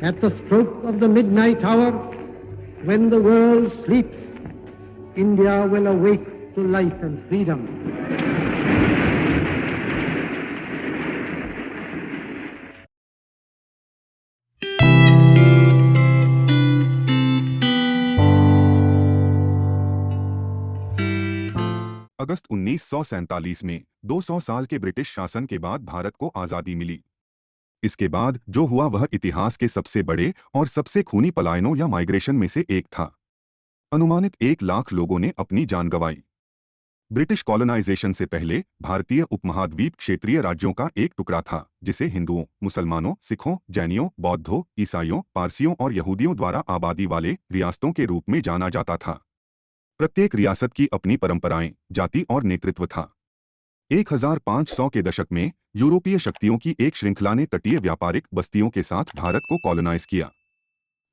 At the stroke of the midnight hour, when the world sleeps, India will awake to life and freedom. अगस्त 1947 में 200 साल के British शासन के बाद भारत को आज़ादी मिली। इसके बाद जो हुआ वह इतिहास के सबसे बड़े और सबसे खूनी पलायनों या माइग्रेशन में से एक था। अनुमानित 1 लाख लोगों ने अपनी जान गंवाई। ब्रिटिश कॉलोनाइजेशन से पहले भारतीय उपमहाद्वीप क्षेत्रीय राज्यों का एक टुकड़ा था, जिसे हिंदुओं, मुसलमानों, सिखों, जैनियों, बौद्धों, ईसाइयों, पारसियों और यहूदियों द्वारा आबादी वाले रियासतों के रूप में जाना जाता था। प्रत्येक रियासत की अपनी परंपराएं, जाति और नेतृत्व था। 1500 के दशक में यूरोपीय शक्तियों की एक श्रृंखला ने तटीय व्यापारिक बस्तियों के साथ भारत को कॉलोनाइज किया।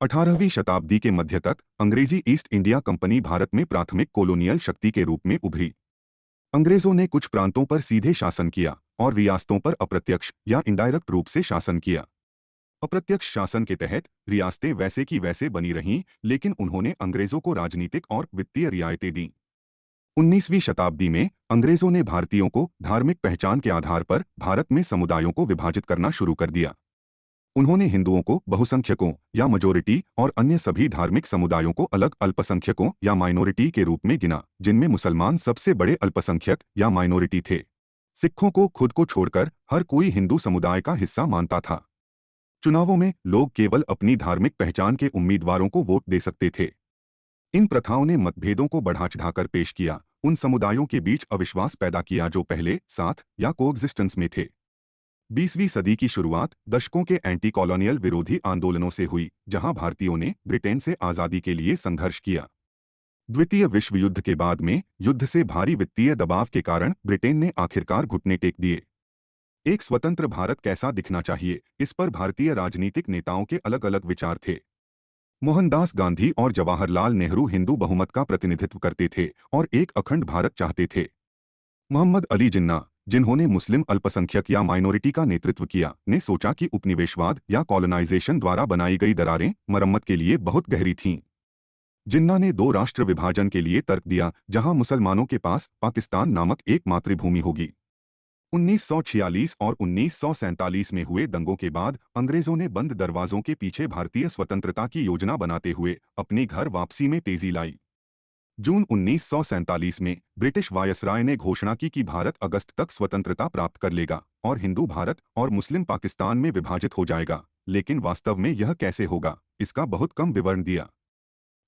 18वीं शताब्दी के मध्य तक अंग्रेजी ईस्ट इंडिया कंपनी भारत में प्राथमिक कोलोनियल शक्ति के रूप में उभरी। अंग्रेजों ने कुछ प्रांतों पर सीधे शासन किया और रियासतों पर अप्रत्यक्ष या इनडायरेक्ट रूप से शासन किया। अप्रत्यक्ष शासन के तहत रियासतें वैसे की वैसे बनी रहीं, लेकिन उन्होंने अंग्रेजों को राजनीतिक और वित्तीय रियायतें दीं। 19वीं शताब्दी में अंग्रेजों ने भारतीयों को धार्मिक पहचान के आधार पर भारत में समुदायों को विभाजित करना शुरू कर दिया। उन्होंने हिंदुओं को बहुसंख्यकों या मेजोरिटी और अन्य सभी धार्मिक समुदायों को अलग अल्पसंख्यकों या माइनॉरिटी के रूप में गिना, जिनमें मुसलमान सबसे बड़े अल्पसंख्यक या माइनॉरिटी थे। सिखों को खुद को छोड़कर हर कोई हिंदू समुदाय का हिस्सा मानता था। चुनावों में लोग केवल अपनी धार्मिक पहचान के उम्मीदवारों को वोट दे सकते थे। इन प्रथाओं ने मतभेदों को बढ़ा चढ़ाकर पेश किया, उन समुदायों के बीच अविश्वास पैदा किया जो पहले साथ या कोएग्जिस्टेंस में थे। 20वीं सदी की शुरुआत दशकों के एंटी कॉलोनियल विरोधी आंदोलनों से हुई, जहां भारतीयों ने ब्रिटेन से आज़ादी के लिए संघर्ष किया। द्वितीय विश्व युद्ध के बाद में युद्ध से भारी वित्तीय दबाव के कारण ब्रिटेन ने आखिरकार घुटने टेक दिए। एक स्वतंत्र भारत कैसा दिखना चाहिए, इस पर भारतीय राजनीतिक नेताओं के अलग अलग विचार थे। मोहनदास गांधी और जवाहरलाल नेहरू हिंदू बहुमत का प्रतिनिधित्व करते थे और एक अखंड भारत चाहते थे। मोहम्मद अली जिन्ना, जिन्होंने मुस्लिम अल्पसंख्यक या माइनॉरिटी का नेतृत्व किया, ने सोचा कि उपनिवेशवाद या कॉलोनाइजेशन द्वारा बनाई गई दरारें मरम्मत के लिए बहुत गहरी थीं। जिन्ना ने 2 राष्ट्र विभाजन के लिए तर्क दिया, जहां मुसलमानों के पास पाकिस्तान नामक एक मातृभूमि होगी। 1946 और 1947 में हुए दंगों के बाद अंग्रेजों ने बंद दरवाजों के पीछे भारतीय स्वतंत्रता की योजना बनाते हुए अपनी घर वापसी में तेजी लाई। जून 1947 में ब्रिटिश वायसराय ने घोषणा की कि भारत अगस्त तक स्वतंत्रता प्राप्त कर लेगा और हिंदू भारत और मुस्लिम पाकिस्तान में विभाजित हो जाएगा, लेकिन वास्तव में यह कैसे होगा, इसका बहुत कम विवरण दिया।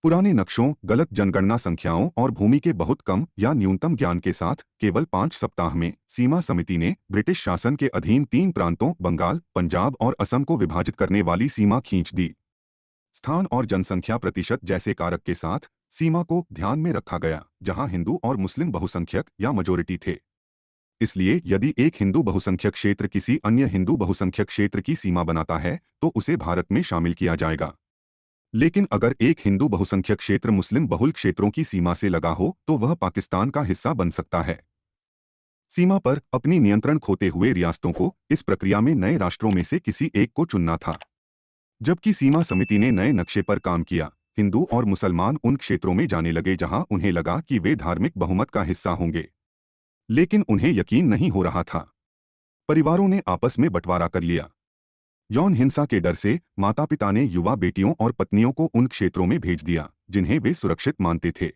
पुराने नक्शों, गलत जनगणना संख्याओं और भूमि के बहुत कम या न्यूनतम ज्ञान के साथ केवल 5 सप्ताह में सीमा समिति ने ब्रिटिश शासन के अधीन 3 प्रांतों बंगाल, पंजाब और असम को विभाजित करने वाली सीमा खींच दी। स्थान और जनसंख्या प्रतिशत जैसे कारक के साथ सीमा को ध्यान में रखा गया, जहां हिंदू और मुस्लिम बहुसंख्यक या मेजोरिटी थे। इसलिए यदि एक हिंदू बहुसंख्यक क्षेत्र किसी अन्य हिंदू बहुसंख्यक क्षेत्र की सीमा बनाता है तो उसे भारत में शामिल किया जाएगा। लेकिन अगर एक हिंदू बहुसंख्यक क्षेत्र मुस्लिम बहुल क्षेत्रों की सीमा से लगा हो तो वह पाकिस्तान का हिस्सा बन सकता है। सीमा पर अपनी नियंत्रण खोते हुए रियासतों को इस प्रक्रिया में नए राष्ट्रों में से किसी एक को चुनना था। जबकि सीमा समिति ने नए नक्शे पर काम किया, हिंदू और मुसलमान उन क्षेत्रों में जाने लगे जहां उन्हें लगा कि वे धार्मिक बहुमत का हिस्सा होंगे, लेकिन उन्हें यकीन नहीं हो रहा था। परिवारों ने आपस में बंटवारा कर लिया। यौन हिंसा के डर से माता पिता ने युवा बेटियों और पत्नियों को उन क्षेत्रों में भेज दिया जिन्हें वे सुरक्षित मानते थे।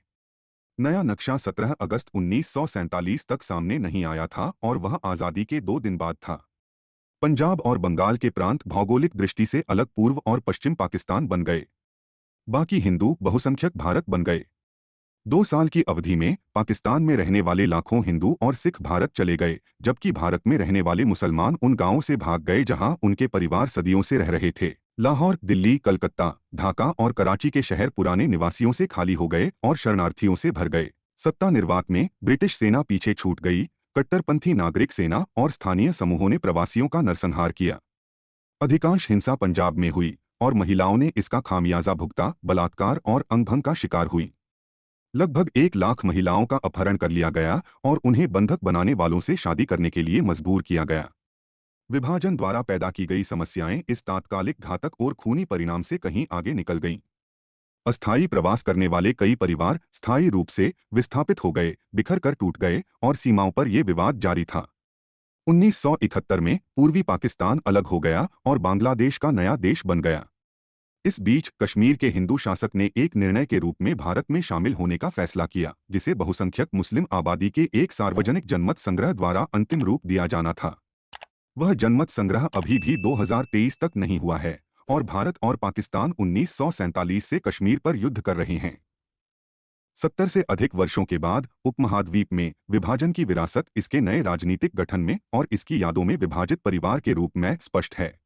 नया नक्शा 17 अगस्त 1947 तक सामने नहीं आया था और वह आज़ादी के 2 दिन बाद था। पंजाब और बंगाल के प्रांत भौगोलिक दृष्टि से अलग पूर्व और पश्चिम पाकिस्तान बन गए। बाकी हिंदू बहुसंख्यक भारत बन गए। 2 साल की अवधि में पाकिस्तान में रहने वाले लाखों हिंदू और सिख भारत चले गए, जबकि भारत में रहने वाले मुसलमान उन गांवों से भाग गए जहां उनके परिवार सदियों से रह रहे थे। लाहौर, दिल्ली, कलकत्ता, ढाका और कराची के शहर पुराने निवासियों से खाली हो गए और शरणार्थियों से भर गए। सत्ता निर्वात में ब्रिटिश सेना पीछे छूट गई। कट्टरपंथी नागरिक सेना और स्थानीय समूहों ने प्रवासियों का नरसंहार किया। अधिकांश हिंसा पंजाब में हुई और महिलाओं ने इसका खामियाजा भुगता, बलात्कार और अंगभंग का शिकार हुई। लगभग 1 लाख महिलाओं का अपहरण कर लिया गया और उन्हें बंधक बनाने वालों से शादी करने के लिए मजबूर किया गया। विभाजन द्वारा पैदा की गई समस्याएं इस तात्कालिक घातक और खूनी परिणाम से कहीं आगे निकल गईं। अस्थायी प्रवास करने वाले कई परिवार स्थायी रूप से विस्थापित हो गए, बिखर कर टूट गए और सीमाओं पर यह विवाद जारी था। 1971 में पूर्वी पाकिस्तान अलग हो गया और बांग्लादेश का नया देश बन गया। इस बीच कश्मीर के हिंदू शासक ने एक निर्णय के रूप में भारत में शामिल होने का फैसला किया, जिसे बहुसंख्यक मुस्लिम आबादी के एक सार्वजनिक जनमत संग्रह द्वारा अंतिम रूप दिया जाना था। वह जनमत संग्रह अभी भी 2023 तक नहीं हुआ है और भारत और पाकिस्तान 1947 से कश्मीर पर युद्ध कर रहे हैं। 70 से अधिक वर्षों के बाद उपमहाद्वीप में विभाजन की विरासत इसके नए राजनीतिक गठन में और इसकी यादों में विभाजित परिवार के रूप में स्पष्ट है।